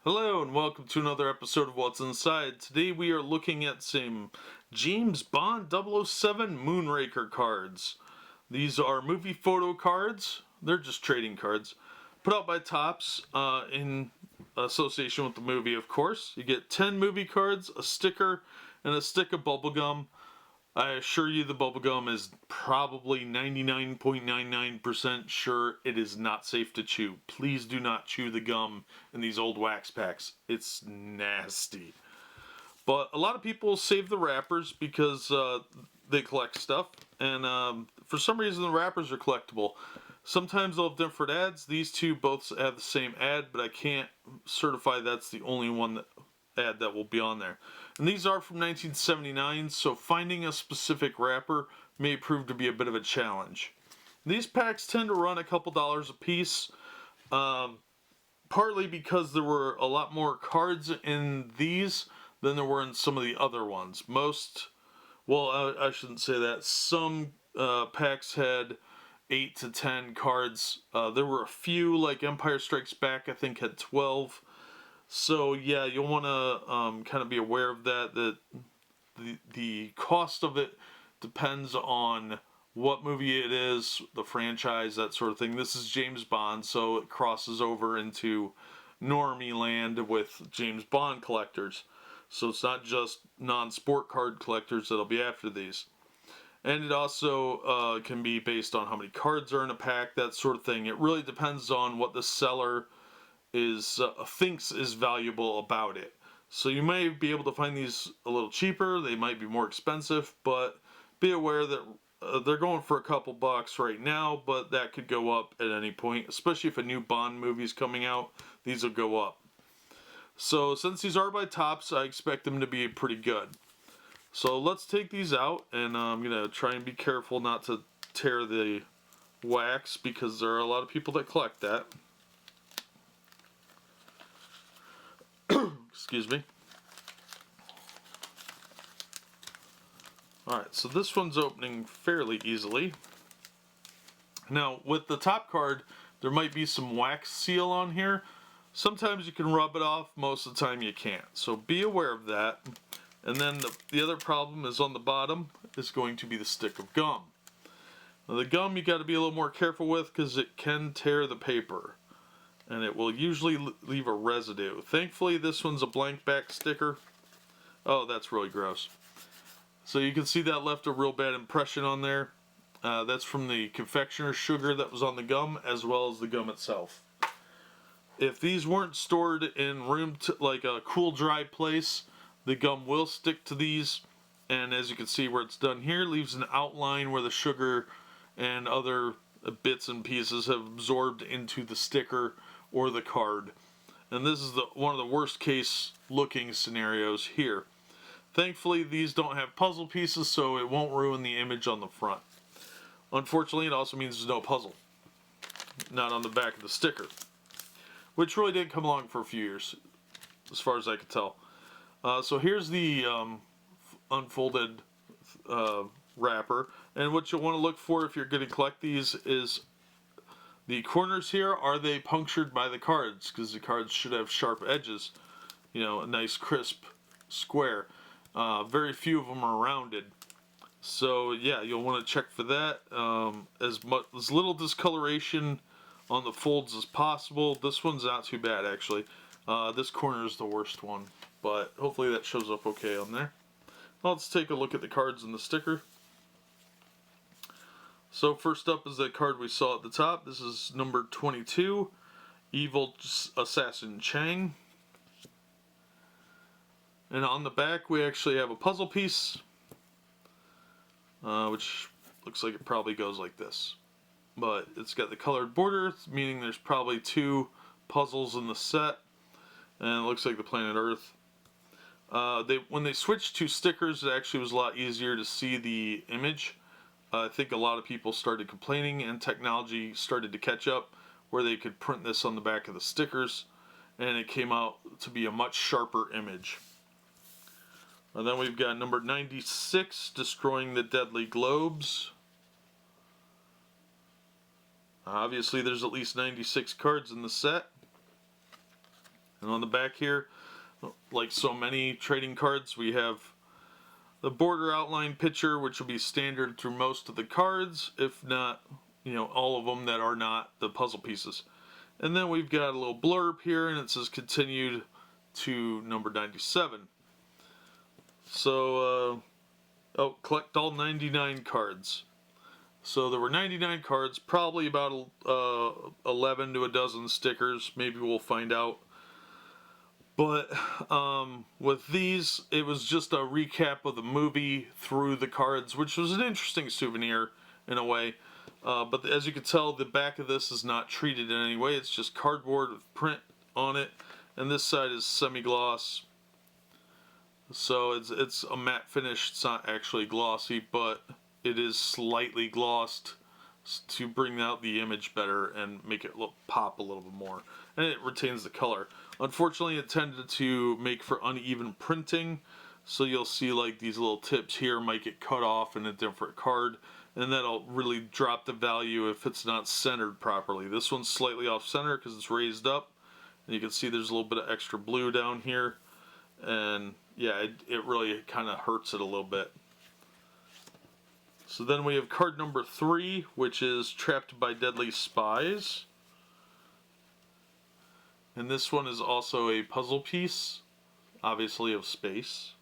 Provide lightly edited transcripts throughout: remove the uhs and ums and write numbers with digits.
Hello and welcome to another episode of What's Inside. Today we are looking at some James Bond 007 Moonraker cards. These are movie photo cards. They're just trading cards. Put out by Topps in association with the movie, of course. You get 10 movie cards, a sticker, and a stick of bubblegum. I assure you the bubblegum is probably 99.99% sure it is not safe to chew. Please do not chew the gum in these old wax packs. It's nasty. But a lot of people save the wrappers because they collect stuff. And for some reason the wrappers are collectible. Sometimes they'll have different ads. These two both have the same ad, but I can't certify that's the only one ad that will be on there. And these are from 1979, so finding a specific wrapper may prove to be a bit of a challenge. These packs tend to run a couple dollars a piece, partly because there were a lot more cards in these than there were in some of the other ones. I shouldn't say that. Some packs had 8 to 10 cards. There were a few, like Empire Strikes Back, I think had 12. So yeah, you'll want to kind of be aware of that the cost of it depends on what movie it is, the franchise, that sort of thing. This is James Bond, so it crosses over into normie land with James Bond collectors. So it's not just non-sport card collectors that'll be after these. And it also can be based on how many cards are in a pack, that sort of thing. It really depends on what the seller thinks is valuable about it. So you may be able to find these a little cheaper. They might be more expensive, but be aware that they're going for a couple bucks right now, but that could go up at any point, especially if a new Bond movie is coming out. These will go up. So since these are by Topps, I expect them to be pretty good. So let's take these out, and I'm going to try and be careful not to tear the wax because there are a lot of people that collect that. Excuse me. Alright, so this one's opening fairly easily. Now, with the top card, there might be some wax seal on here. Sometimes you can rub it off, most of the time you can't. So be aware of that. And then the other problem is on the bottom is going to be the stick of gum. Now, the gum you got to be a little more careful with because it can tear the paper. And it will usually leave a residue. Thankfully, this one's a blank back sticker. Oh, that's really gross. So you can see that left a real bad impression on there. That's from the confectioner's sugar that was on the gum, as well as the gum itself. If these weren't stored in like a cool, dry place, the gum will stick to these. And as you can see where it's done here, leaves an outline where the sugar and other bits and pieces have absorbed into the sticker or the card. And this is one of the worst case looking scenarios here. Thankfully, these don't have puzzle pieces, so it won't ruin the image on the front. Unfortunately, it also means there's no puzzle. Not on the back of the sticker. Which really didn't come along for a few years, as far as I could tell. So here's the unfolded wrapper. And what you'll want to look for if you're going to collect these is the corners here. Are they punctured by the cards? Because the cards should have sharp edges. You know, a nice crisp square. Very few of them are rounded. So yeah, you'll want to check for that. As little discoloration on the folds as possible. This one's not too bad actually. This corner is the worst one. But hopefully that shows up okay on there. Let's take a look at the cards and the sticker. So first up is the card we saw at the top. This is number 22, Evil Assassin Chang. And on the back we actually have a puzzle piece, which looks like it probably goes like this. But it's got the colored border, meaning there's probably 2 puzzles in the set. And it looks like the planet Earth. When they switched to stickers, it actually was a lot easier to see the image. I think a lot of people started complaining and technology started to catch up where they could print this on the back of the stickers and it came out to be a much sharper image. And then we've got number 96, Destroying the Deadly Globes. Obviously there's at least 96 cards in the set. And on the back here, like so many trading cards, we have the border outline picture, which will be standard through most of the cards, if not, all of them that are not the puzzle pieces. And then we've got a little blurb here, and it says continued to number 97. So, collect all 99 cards. So there were 99 cards, probably about 11 to a dozen stickers. Maybe we'll find out. But with these, it was just a recap of the movie through the cards, which was an interesting souvenir in a way. But as you can tell, the back of this is not treated in any way. It's just cardboard with print on it. And this side is semi-gloss. So it's a matte finish. It's not actually glossy, but it is slightly glossed to bring out the image better and make it pop a little bit more. And it retains the color. Unfortunately, it tended to make for uneven printing. So you'll see like these little tips here might get cut off in a different card. And that'll really drop the value if it's not centered properly. This one's slightly off center because it's raised up. And you can see there's a little bit of extra blue down here. And yeah, it really kind of hurts it a little bit. So then we have card number 3, which is Trapped by Deadly Spies. And this one is also a puzzle piece, obviously of space.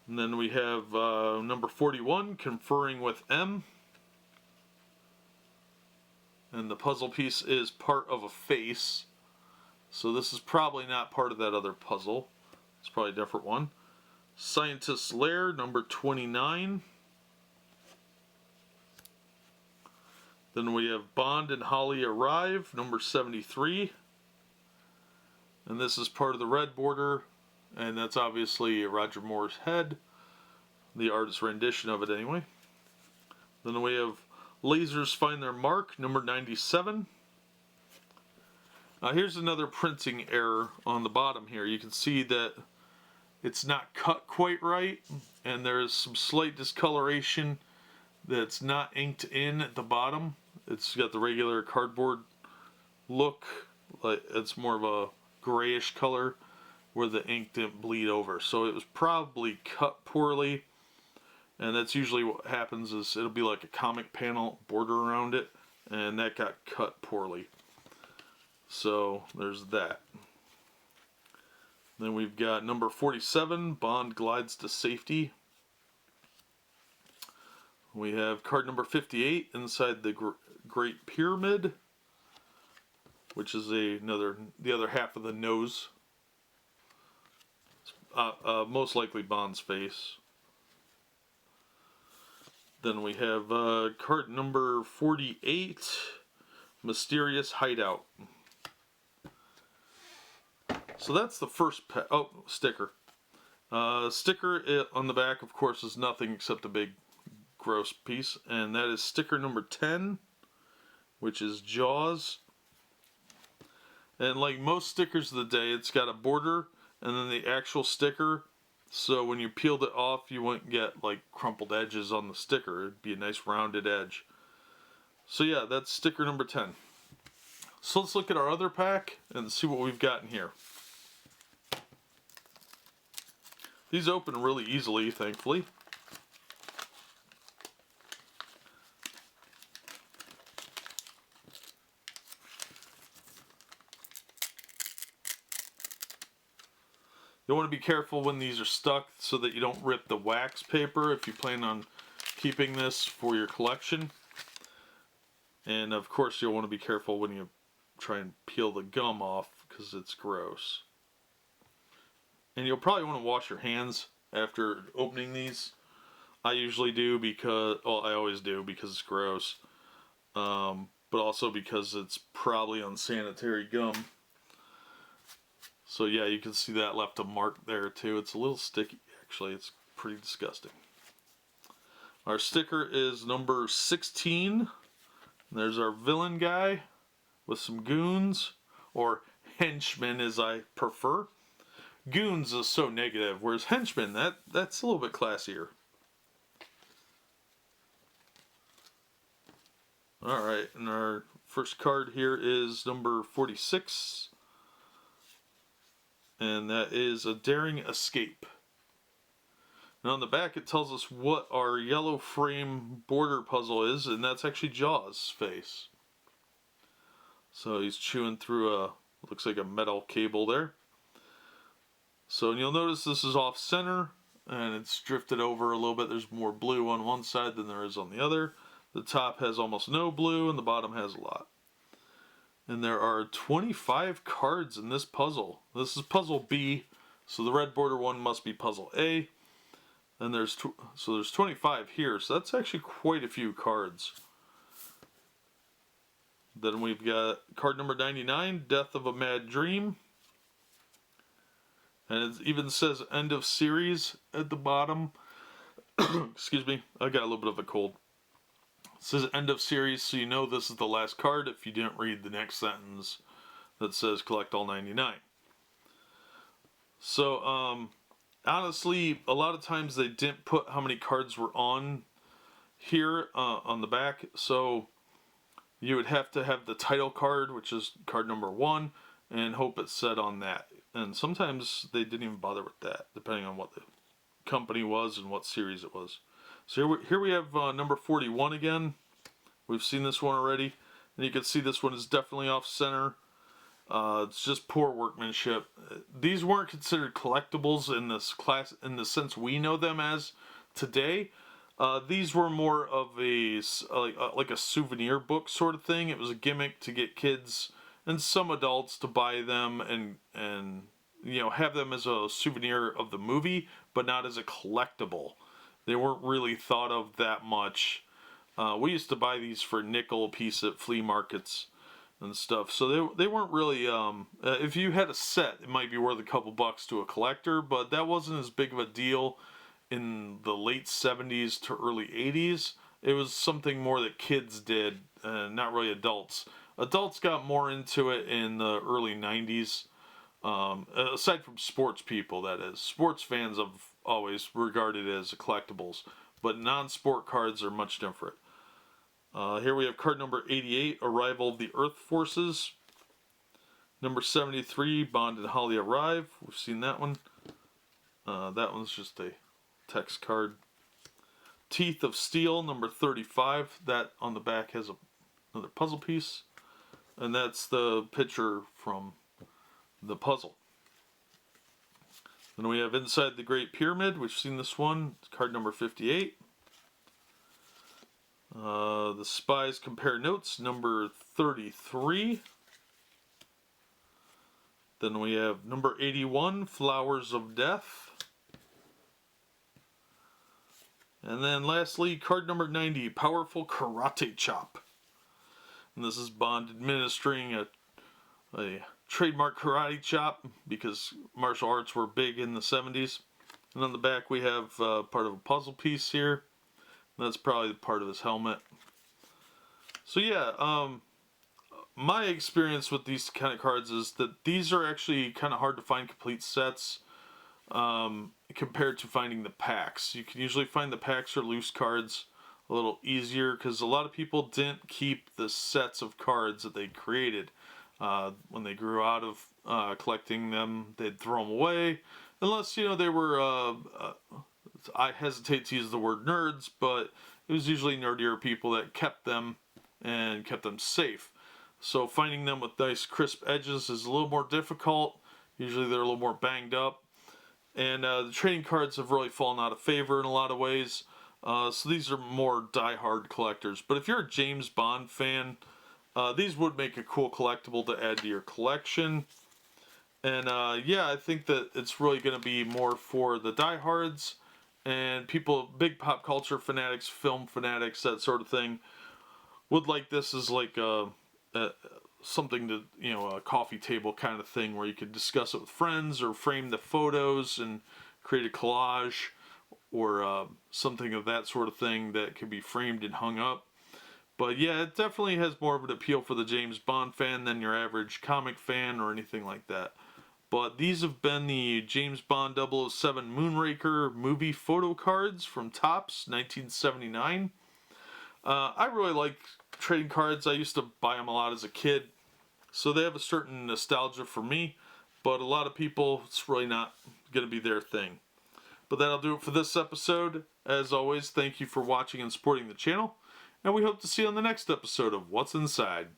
And then we have number 41, Conferring with M. And the puzzle piece is part of a face. So this is probably not part of that other puzzle. It's probably a different one. Scientist's Lair, number 29. Then we have Bond and Holly Arrive, number 73. And this is part of the red border. And that's obviously Roger Moore's head. The artist's rendition of it anyway. Then we have Lasers Find Their Mark, number 97. Now here's another printing error on the bottom here. You can see that it's not cut quite right. And there's some slight discoloration that's not inked in at the bottom. It's got the regular cardboard look. Like it's more of a grayish color where the ink didn't bleed over. So it was probably cut poorly. And that's usually what happens is it'll be like a comic panel border around it. And that got cut poorly. So there's that. Then we've got number 47, Bond Glides to Safety. We have card number 58, Inside the Great Pyramid, which is the other half of the nose. Most likely Bond's face. Then we have card number 48, Mysterious Hideout. So that's the first sticker. Sticker on the back, of course, is nothing except a big gross piece, and that is sticker number 10, which is Jaws. And like most stickers of the day, it's got a border and then the actual sticker, so when you peeled it off you wouldn't get like crumpled edges on the sticker. It'd be a nice rounded edge. So yeah, that's sticker number 10. So let's look at our other pack and see what we've got in here. These open really easily, thankfully. You want to be careful when these are stuck so that you don't rip the wax paper if you plan on keeping this for your collection. And of course you'll want to be careful when you try and peel the gum off because it's gross. And you'll probably want to wash your hands after opening these. I usually do because, well, I always do because it's gross. But also because it's probably unsanitary gum. So yeah, you can see that left a mark there too. It's a little sticky, actually. It's pretty disgusting. Our sticker is number 16. There's our villain guy with some goons, or henchmen as I prefer. Goons is so negative, whereas henchmen, that's a little bit classier. Alright, and our first card here is number 46. and that is A Daring Escape. And on the back it tells us what our yellow frame border puzzle is, and that's actually Jaws' face. So he's chewing through looks like a metal cable there. So and you'll notice this is off center, and it's drifted over a little bit. There's more blue on one side than there is on the other. The top has almost no blue, and the bottom has a lot. And there are 25 cards in this puzzle. This is puzzle B, so the red border one must be puzzle A. And there's 25 here, so that's actually quite a few cards. Then we've got card number 99, Death of a Mad Dream. And it even says end of series at the bottom. Excuse me, I got a little bit of a cold. It says end of series, so you know this is the last card if you didn't read the next sentence that says collect all 99. So, honestly, a lot of times they didn't put how many cards were on here on the back, so you would have to have the title card, which is card number 1, and hope it said on that. And sometimes they didn't even bother with that, depending on what the company was and what series it was. So here we have number 41 again. We've seen this one already, and you can see this one is definitely off center. It's just poor workmanship. These weren't considered collectibles in this class, in the sense we know them as today. These were more of like a souvenir book sort of thing. It was a gimmick to get kids and some adults to buy them and you know, have them as a souvenir of the movie, but not as a collectible. They weren't really thought of that much. We used to buy these for a nickel a piece at flea markets and stuff. So they weren't really, if you had a set, it might be worth a couple bucks to a collector, but that wasn't as big of a deal in the late 70s to early 80s. It was something more that kids did, not really adults. Adults got more into it in the early 90s, aside from sports people, that is. Sports fans have always regarded it as collectibles, but non-sport cards are much different. Here we have card number 88, Arrival of the Earth Forces. Number 73, Bond and Holly Arrive. We've seen that one. That one's just a text card. Teeth of Steel, number 35. That on the back has another puzzle piece. And that's the picture from the puzzle. Then we have Inside the Great Pyramid. We've seen this one. It's card number 58. The Spies Compare Notes, number 33. Then we have number 81, Flowers of Death. And then lastly, card number 90, Powerful Karate Chop. And this is Bond administering a trademark karate chop because martial arts were big in the 70s. And on the back we have part of a puzzle piece here. That's probably part of his helmet. So yeah, my experience with these kind of cards is that these are actually kind of hard to find complete sets compared to finding the packs. You can usually find the packs or loose cards a little easier because a lot of people didn't keep the sets of cards that they created. When they grew out of collecting them, they'd throw them away. Unless, you know, they were, I hesitate to use the word nerds, but it was usually nerdier people that kept them and kept them safe. So finding them with nice crisp edges is a little more difficult. Usually they're a little more banged up. And the trading cards have really fallen out of favor in a lot of ways. So these are more die-hard collectors. But if you're a James Bond fan, these would make a cool collectible to add to your collection. And yeah, I think that it's really going to be more for the diehards and people, big pop culture fanatics, film fanatics, that sort of thing, would like this as like something to, you know, a coffee table kind of thing where you could discuss it with friends or frame the photos and create a collage or something of that sort of thing that could be framed and hung up. But yeah, it definitely has more of an appeal for the James Bond fan than your average comic fan or anything like that. But these have been the James Bond 007 Moonraker movie photo cards from Topps, 1979. I really like trading cards. I used to buy them a lot as a kid, so they have a certain nostalgia for me. but a lot of people, it's really not going to be their thing. But that'll do it for this episode. As always, thank you for watching and supporting the channel, and we hope to see you on the next episode of What's Inside.